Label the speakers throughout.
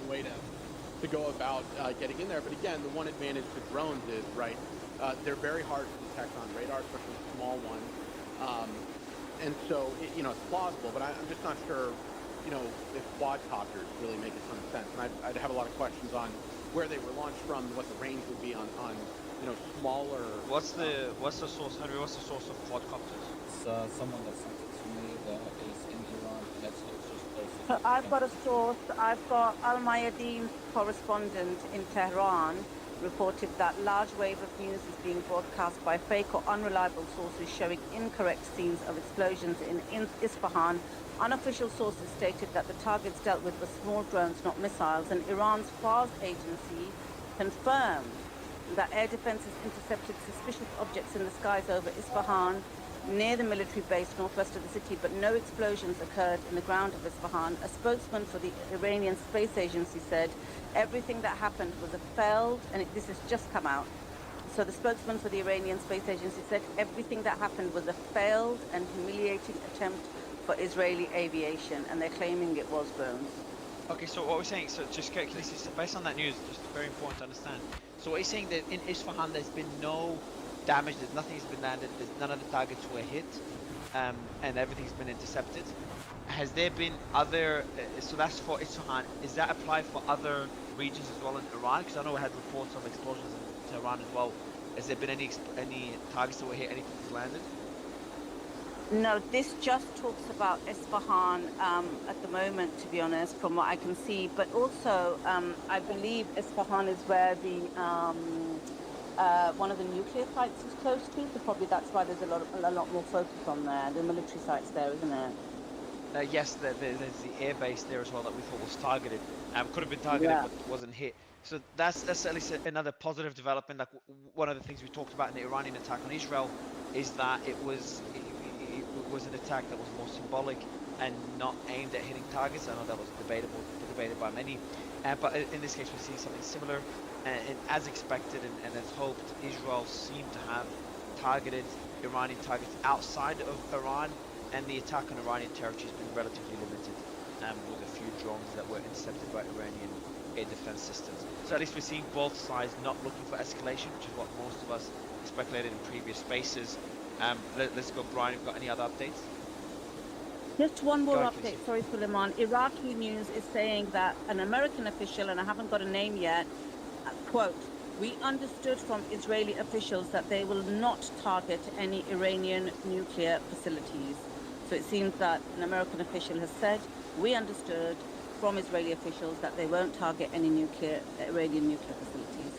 Speaker 1: way to go about getting in there. But again, the one advantage to drones is, right, they're very hard to detect on radar, especially small ones. And so, it's plausible, but I'm just not sure, if quadcopters really make a ton of sense. And I'd have a lot of questions on where they were launched from, what the range would be on smaller.
Speaker 2: What's the source, Henry? What's the source of quadcopters?
Speaker 3: It's someone that sent it to me that is in Iran. That's it's just closest
Speaker 4: So
Speaker 3: as you
Speaker 4: I've
Speaker 3: can.
Speaker 4: got a source. I've got Al Mayadeen's correspondent in Tehran reported that large wave of news is being broadcast by fake or unreliable sources showing incorrect scenes of explosions in Isfahan. Unofficial sources stated that the targets dealt with were small drones, not missiles, and Iran's FARS agency confirmed that air defenses intercepted suspicious objects in the skies over Isfahan near the military base northwest of the city, but no explosions occurred in the ground of Isfahan. A spokesman for the Iranian Space Agency said everything that happened was a failed, and this has just come out. So the spokesman for the Iranian Space Agency said everything that happened was a failed and humiliating attempt for Israeli aviation, and they're claiming it was drones.
Speaker 2: Okay, so what we're saying, so just this is based on that news, just very important to understand. So what you're saying that in Isfahan there's been no damage, there's nothing has been landed, there's none of the targets were hit, and everything's been intercepted. Has there been other? So that's for Isfahan. Is that applied for other regions as well in Iran? Because I know we had reports of explosions in Tehran as well. Has there been any targets that were hit? Anything that's landed?
Speaker 4: No, this just talks about Isfahan at the moment, to be honest, from what I can see. But also, I believe Isfahan is where the one of the nuclear sites is close to. So probably that's why there's a lot more focus on there. The military sites there, isn't it?
Speaker 2: Yes, there's the air base there as well that we thought was targeted. Could have been targeted,
Speaker 4: Yeah.
Speaker 2: but wasn't hit. So that's at least another positive development. Like one of the things we talked about in the Iranian attack on Israel is that it was an attack that was more symbolic and not aimed at hitting targets. I know that was debated by many, but in this case we're seeing something similar. And as expected and as hoped, Israel seemed to have targeted Iranian targets outside of Iran. And the attack on Iranian territory has been relatively limited, with a few drones that were intercepted by Iranian air defense systems. So at least we're seeing both sides not looking for escalation, which is what most of us speculated in previous spaces. Let's go, Brian. Have you got any other updates?
Speaker 4: Just one more
Speaker 2: Go ahead,
Speaker 4: update.
Speaker 2: please.
Speaker 4: Sorry, Suleiman. Iraqi news is saying that an American official, and I haven't got a name yet, quote, "We understood from Israeli officials that they will not target any Iranian nuclear facilities." So it seems that an American official has said, "We understood from Israeli officials that they won't target any Iranian nuclear facilities."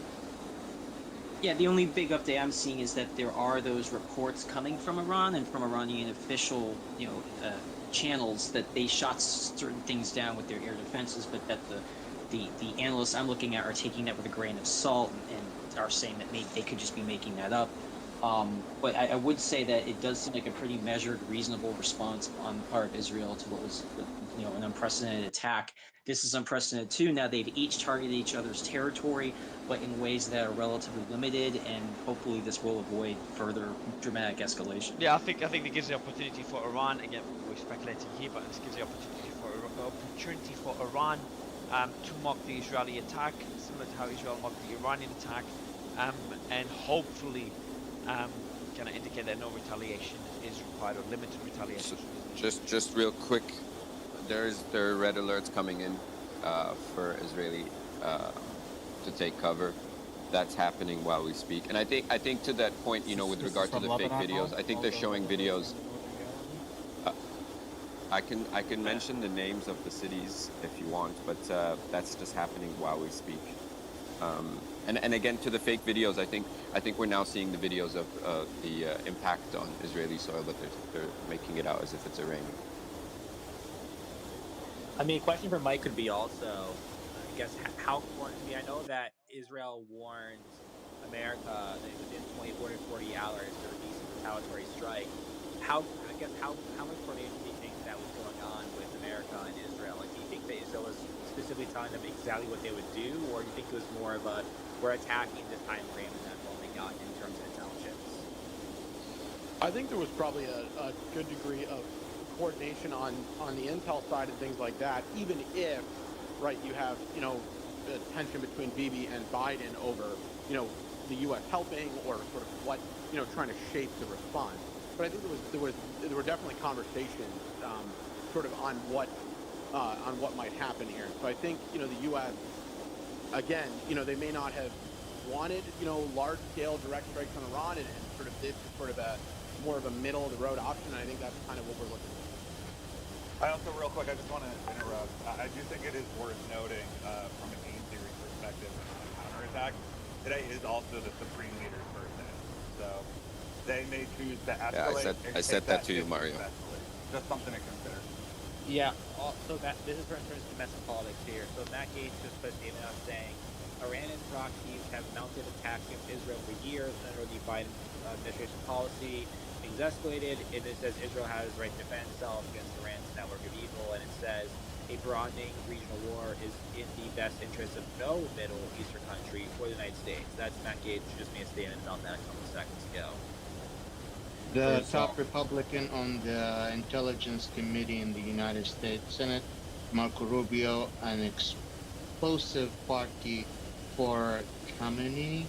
Speaker 5: Yeah, the only big update I'm seeing is that there are those reports coming from Iran and from Iranian official, channels that they shot certain things down with their air defenses, but that the analysts I'm looking at are taking that with a grain of salt and are saying that maybe they could just be making that up. But I would say that it does seem like a pretty measured, reasonable response on the part of Israel to what was, an unprecedented attack. This is unprecedented too. Now they've each targeted each other's territory, but in ways that are relatively limited, and hopefully this will avoid further dramatic escalation.
Speaker 2: Yeah, I think it gives the opportunity for Iran. Again, we're speculating here, but this gives the opportunity for Iran to mock the Israeli attack, similar to how Israel mocked the Iranian attack, and hopefully kind of indicate that no retaliation is required or limited retaliation.
Speaker 6: Just real quick, there are red alerts coming in for Israeli to take cover. That's happening while we speak, and I think to that point, with regard to the fake videos, I think they're showing videos. I can mention the names of the cities if you want, but that's just happening while we speak. And again, to the fake videos, I think we're now seeing the videos of the impact on Israeli soil, but they're making it out as if it's raining.
Speaker 7: I mean, a question for Mike could be also, I guess, I know that Israel warned America that within 24 to 40 hours there would be some retaliatory strike. How much coordination do you think that was going on with America and Israel? Like, do you think that Israel was specifically telling them exactly what they would do, or do you think it was more of a, we're attacking this time frame and that's all they got in terms of intelligence?
Speaker 1: I think there was probably a good degree of coordination on the intel side and things like that, even if, right, you have, the tension between Bibi and Biden over, the U.S. helping or sort of what, trying to shape the response. But I think there were definitely conversations sort of on what might happen here. So I think, the U.S., again, they may not have wanted, large-scale direct strikes on Iran, and sort of this is sort of a more of a middle-of-the-road option, and I think that's kind of what we're looking for.
Speaker 8: I also, real quick, I just want to interrupt. I do think it is worth noting from a game theory perspective on counterattack, today is also the Supreme Leader's birthday. So they may choose to escalate.
Speaker 6: I said that to you, Mario.
Speaker 8: Just something to consider.
Speaker 7: Yeah, so this is for in terms of domestic politics here. So Matt Gaetz just put a statement out saying Iran and proxies have mounted attacks against Israel for years under the Biden administration policy. Things escalated, and it says Israel has the right to defend itself against Iran's network of evil, and it says a broadening regional war is in the best interest of no Middle Eastern country or the United States. That's Matt Gaetz just made a statement about that a couple seconds ago.
Speaker 9: The top Republican on the Intelligence Committee in the United States Senate, Marco Rubio, an explosive party for Khomeini,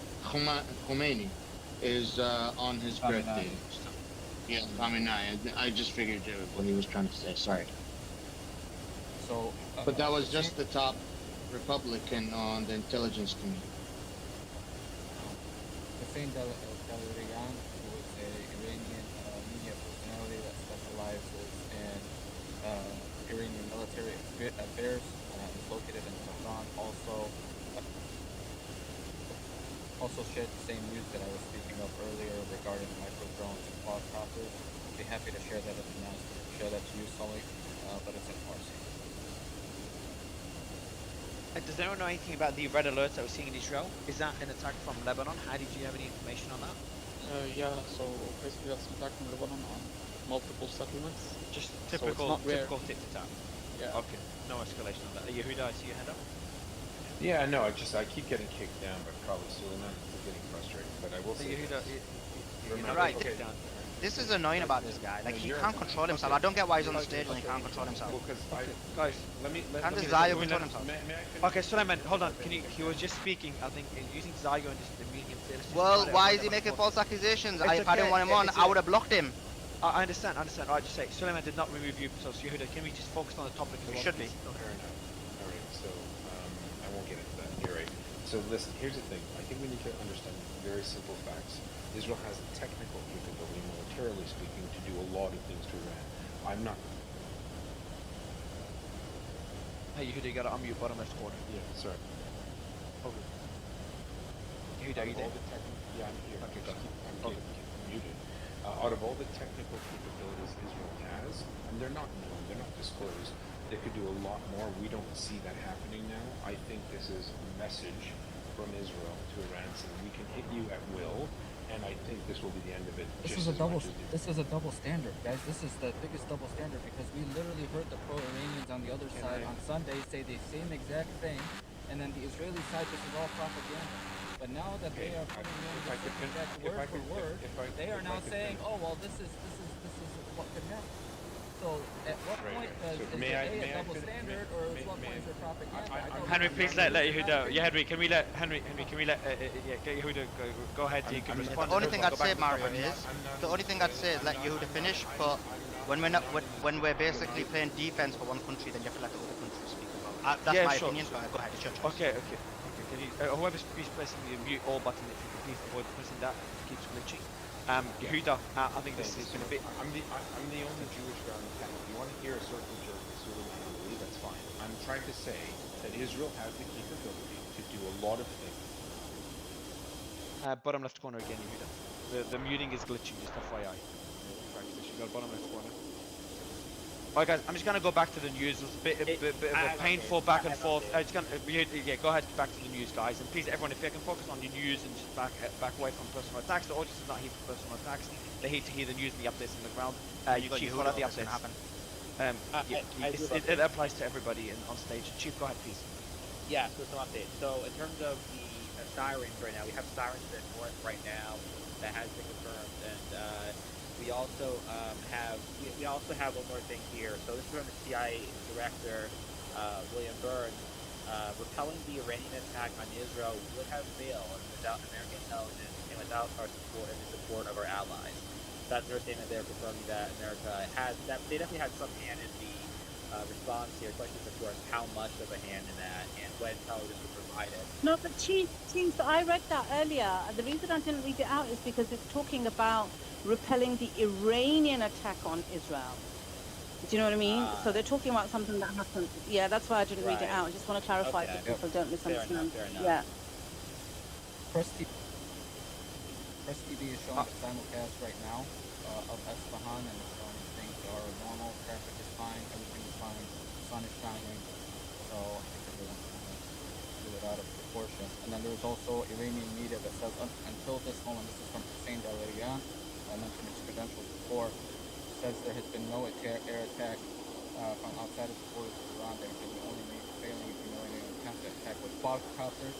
Speaker 9: is on his birthday. Yeah, Khamenei. I just figured what he was trying to say. Sorry.
Speaker 3: So,
Speaker 9: But that was just the top Republican on the Intelligence Committee.
Speaker 3: Hussein Dalarian, who is an Iranian media personality that specializes in Iranian military affairs, is located in Tehran, also shared the same news that I was speaking of earlier regarding micro drones and quadcopters. I'd be happy to share that as an announcement. Share that to you, Sully, but it's in Farsi.
Speaker 2: Does anyone know anything about the red alerts that we're seeing in Israel? Is that an attack from Lebanon? How did you have any information on that?
Speaker 10: Yeah, so basically that's an attack from Lebanon on multiple settlements.
Speaker 2: Just
Speaker 10: So it's
Speaker 2: typical,
Speaker 10: not rare.
Speaker 2: typical tit attack.
Speaker 10: Yeah.
Speaker 2: Okay, no escalation on that. Yehuda, I see your hand up.
Speaker 11: Yeah, no, I keep getting kicked down, but probably Suleiman is getting frustrated. But I will say
Speaker 2: Yehuda,
Speaker 11: this.
Speaker 2: you're
Speaker 12: Right.
Speaker 2: kicked down.
Speaker 12: This is annoying about this guy. Like, he can't control himself. I don't get why he's on the stage when he can't control himself.
Speaker 11: Well, because
Speaker 2: Guys,
Speaker 12: Can't
Speaker 2: me-
Speaker 12: this Zayo
Speaker 2: let me-
Speaker 12: control himself?
Speaker 11: May I finish?
Speaker 2: Okay, Suleiman, hold on. He was just speaking, I think, using Zayo and just the medium.
Speaker 12: Well, why is he making false accusations?
Speaker 2: It's
Speaker 12: If I didn't
Speaker 2: okay,
Speaker 12: want him
Speaker 2: yeah,
Speaker 12: on,
Speaker 2: it's
Speaker 12: I
Speaker 2: a-
Speaker 12: would have blocked him.
Speaker 2: I understand. Alright, just say, Suleiman did not remove you, so Yehuda, can we just focus on the topic as
Speaker 12: We
Speaker 2: well,
Speaker 12: should be.
Speaker 2: please?
Speaker 11: Fair enough. All right, so I won't get into that. You're right. So listen, here's the thing. I think we need to understand very simple facts. Israel has the technical capability, militarily speaking, to do a lot of things to Iran. I'm not.
Speaker 2: Hey, Yehuda, you gotta unmute bottom left corner.
Speaker 11: Yeah, sorry.
Speaker 2: Over. Yehuda, are you there?
Speaker 11: Yeah, I'm here.
Speaker 2: Okay, go.
Speaker 11: I'm muted. Out of all the technical capabilities Israel has, and they're not known, they're not disclosed, they could do a lot more. We don't see that happening now. I think this is a message from Israel to Iran saying we can hit you at will, and I think this will be the end of it.
Speaker 3: This is a double standard, guys. This is the biggest double standard because we literally heard the pro-Iranians on the other side on Sunday say the same exact thing, and then the Israeli side, this is all propaganda. But now that they are putting in word for word, they are now saying, "Oh well, this is what could happen." So at what point is it a double standard, or at what point is it propaganda?
Speaker 2: Henry, please let Yehuda. Yeah, Henry, can we let get Yehuda go ahead? You can respond.
Speaker 12: The only thing I'd say, Mario, is let Yehuda finish. But when we're basically playing defense for one country, then you have to let the other country speak about it. That's my opinion. Go ahead, it's your choice.
Speaker 2: Okay. Can you, whoever's pressing the mute all button, if you could please avoid pressing that, it keeps glitching. Yehuda, I think this is going to be.
Speaker 11: I'm the only Jewish guy on the panel. If you want to hear a certain joke with Suleiman, that's fine. I'm trying to say that Israel has the capability to do a lot of things.
Speaker 2: Bottom left corner again, Yehuda. The muting is glitching, just FYI. Practice. You got bottom left corner. Alright guys, I'm just gonna go back to the news. It was a bit of a painful back and forth. Go ahead back to the news, guys, and please, everyone, if you can focus on your news and just back away from personal attacks. The audience is not here for personal attacks. They hate to hear the news and the updates on the ground. Chief, what are the updates? It applies to everybody on stage. Chief, go ahead, please.
Speaker 7: Yeah, so some updates. So in terms of the sirens right now, we have sirens in the north right now that has been confirmed, and we also have one more thing here. So this is from the CIA director, William Burns. repelling the Iranian attack on Israel would have failed without American intelligence and without our support and the support of our allies. That's their statement there, confirming that America has that they definitely had some hand in the response here. The question is, of course, how much of a hand in that and what intelligence was provided.
Speaker 4: No, but Chief, I read that earlier. The reason I didn't read it out is because it's talking about repelling the Iranian attack on Israel. Do you know what I mean? So they're talking about something that happened. Yeah, that's why I didn't read it out. I just want to clarify so people don't misunderstand.
Speaker 7: Fair enough.
Speaker 4: Yeah.
Speaker 3: Press TV is showing the simulcast right now of Esfahan, and it's showing things are normal, traffic is fine, everything is fine, the sun is shining. So I think everyone's going to do it out of proportion. And then there's also Iranian media that says until this moment, this is from Hussein Al-Arian, I mentioned his credentials before, says there has been no air attack from outside of the borders of Iran. There has been only failing, if you know anything, attempt to attack with quadcopters.